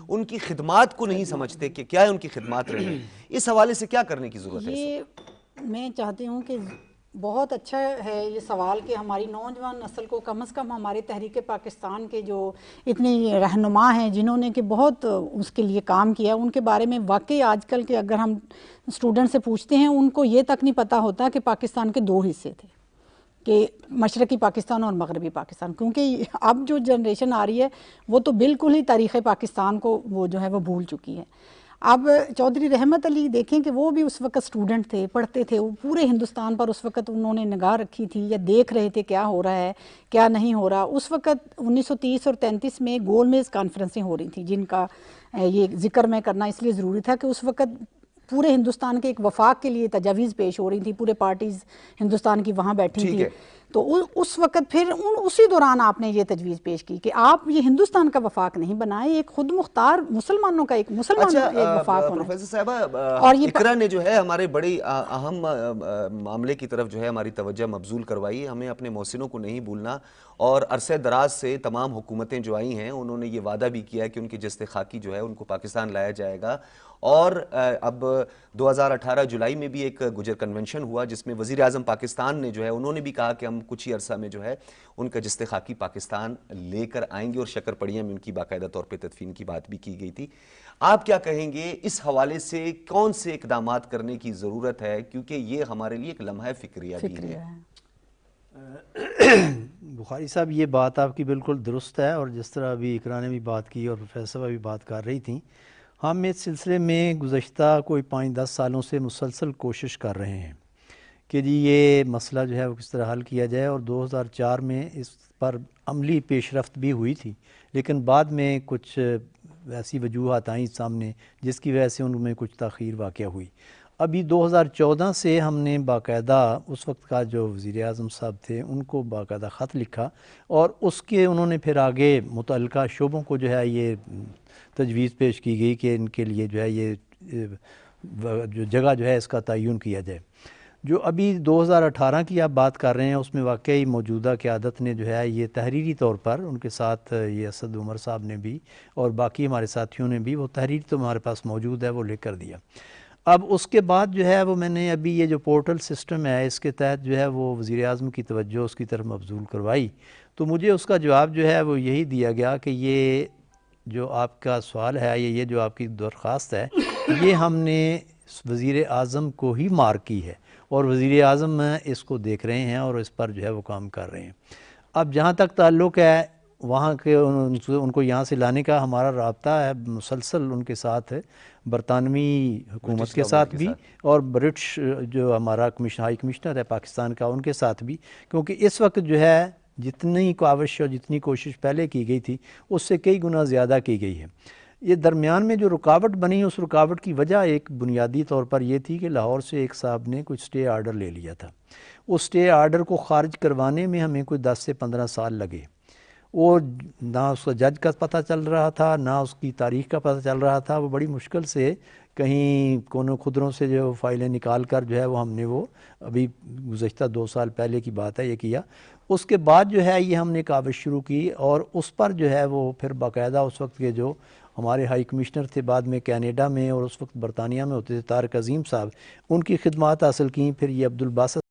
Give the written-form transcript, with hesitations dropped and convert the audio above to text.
उनकी खिदमात को नहीं समझते कि क्या है उनकी खिदमात रही है। इस हवाले से क्या करने की ज़रूरत है? ये मैं चाहती हूँ कि बहुत अच्छा है ये सवाल कि हमारी नौजवान नस्ल को कम से कम हमारे तहरीक पाकिस्तान के जो इतनी रहनुमा हैं जिन्होंने कि बहुत उसके लिए काम किया, उनके बारे में वाकई आजकल के अगर हम स्टूडेंट से पूछते हैं उनको ये तक नहीं पता होता कि पाकिस्तान के दो हिस्से थे, कि मशरक़ी पाकिस्तान और मगरबी पाकिस्तान। क्योंकि अब जो जनरेशन आ रही है वो तो बिल्कुल ही तारीख़ पाकिस्तान को वो जो है वो भूल चुकी है। अब चौधरी रहमत अली देखें कि वो भी उस वक़्त स्टूडेंट थे, पढ़ते थे, वो पूरे हिंदुस्तान पर उस वक़्त उन्होंने निगाह रखी थी या देख रहे थे क्या हो रहा है क्या नहीं हो रहा। उस वक़्त 1930 और 33 में गोलमेज़ कॉन्फ्रेंसें हो रही थी जिनका ये जिक्र मैं करना इसलिए ज़रूरी था कि उस वक़्त पूरे हिंदुस्तान के एक वफाक के लिए तजावीज़ पेश हो रही थी, पूरे पार्टीज़ हिंदुस्तान की वहाँ बैठी थी। तो उस वक़्त फिर उसी दौरान आपने ये तजवीज़ पेश की कि आप ये हिंदुस्तान का वफाक नहीं बनाए, एक खुद मुख्तार मुसलमानों का एक एक वफाक होना। प्रोफेसर साहबा, और ये इकरा ने जो है हमारे बड़ी अहम मामले की तरफ जो है हमारी तवज्जो मबजूल करवाई। हमें अपने मोहसिनों को नहीं भूलना, और अरसे दराज से तमाम हुकूमतें जो आई हैं उन्होंने ये वादा भी किया कि उनकी जस्ते खाकी जो है उनको पाकिस्तान लाया जाएगा। और अब 2018 जुलाई में भी एक गुजर कन्वेंशन हुआ जिसमें वज़ीर आज़म पाकिस्तान ने जो है उन्होंने भी कहा कि हम कुछ ही अरसा में जो है उनका जस्ते खाकी पाकिस्तान लेकर आएंगे, और शक्करपड़िया में उनकी बाकायदा तौर पर तदफीन की बात भी की गई थी। आप क्या कहेंगे इस हवाले से, कौन से इकदामात करने की ज़रूरत है, क्योंकि ये हमारे लिए एक लम्हा फिक्रिया भी है। बुखारी साहब, ये बात आपकी बिल्कुल दुरुस्त है, और जिस तरह अभी इकरा ने भी बात की और प्रोफेसर भी बात कर रही थी, हम इस सिलसिले में गुज़श्ता कोई 5-10 सालों से मुसलसल कोशिश कर रहे हैं कि जी ये मसला जो है वो किस तरह हल किया जाए। और 2004 में इस पर अमली पेशरफ्त भी हुई थी, लेकिन बाद में कुछ ऐसी वजूहात आई सामने जिसकी वजह से उनमें कुछ ताख़ीर वाक़या हुई। अभी 2014 से हमने बाकायदा उस वक्त का जो वज़ीर आज़म साहब थे उनको बाकायदा ख़त लिखा, और उसके उन्होंने फिर आगे मुतल्लिका शोबों को जो है ये तजवीज़ पेश की गई कि इनके लिए जो है ये जो जगह जो है इसका तयन किया जाए। जो अभी 2018 की आप बात कर रहे हैं उसमें वाकई मौजूदा क़यादत ने जो है ये तहरीरी तौर पर उनके साथ ये असद उमर साहब ने भी और बाकी हमारे साथियों ने भी वो तहरीर तो हमारे पास मौजूद है वो लेकर दिया। अब उसके बाद जो है वो मैंने अभी ये जो पोर्टल सिस्टम है इसके तहत जो है वो वज़ीर आज़म की तवज्जो उसकी तरफ मबजूल करवाई, तो मुझे उसका जवाब जो है वो यही दिया गया कि ये जो आपका सवाल है ये जो आपकी दरख्वास्त है ये हमने वज़ीर आज़म को ही मार्क की है, और वज़ीर आज़म इसको देख रहे हैं और इस पर जो है वो काम कर रहे हैं। अब जहाँ तक ताल्लुक़ है वहाँ के उनको यहाँ से लाने का हमारा राब्ता है मुसलसल उनके साथ है, बरतानवी हुकूमत के साथ भी और ब्रिटिश जो हमारा हाई कमिश्नर है पाकिस्तान का उनके साथ भी, क्योंकि इस वक्त जो है जितनी काविश और जितनी कोशिश पहले की गई थी उससे कई गुना ज़्यादा की गई है। ये दरमियान में जो रुकावट बनी उस रुकावट की वजह एक बुनियादी तौर पर यह थी कि लाहौर से एक साहब ने कुछ स्टे आर्डर ले लिया था। उस स्टे आर्डर को ख़ारिज करवाने में हमें कोई 10 से 15 साल लगे, और ना उसका जज का पता चल रहा था ना उसकी तारीख़ का पता चल रहा था। वो बड़ी मुश्किल से कहीं कोनों खुदरों से जो फ़ाइलें निकाल कर जो है वो हमने वो अभी गुज़श्ता 2 साल पहले की बात है ये किया। उसके बाद जो है ये हमने काविश शुरू की, और उस पर जो है वो फिर बाकायदा उस वक्त के जो हमारे हाई कमिश्नर थे बाद में कनाडा में और उस वक्त बरतानिया में होते थे तारिक अज़ीम साहब, उनकी खिदमात हासिल की। फिर ये अब्दुल बासित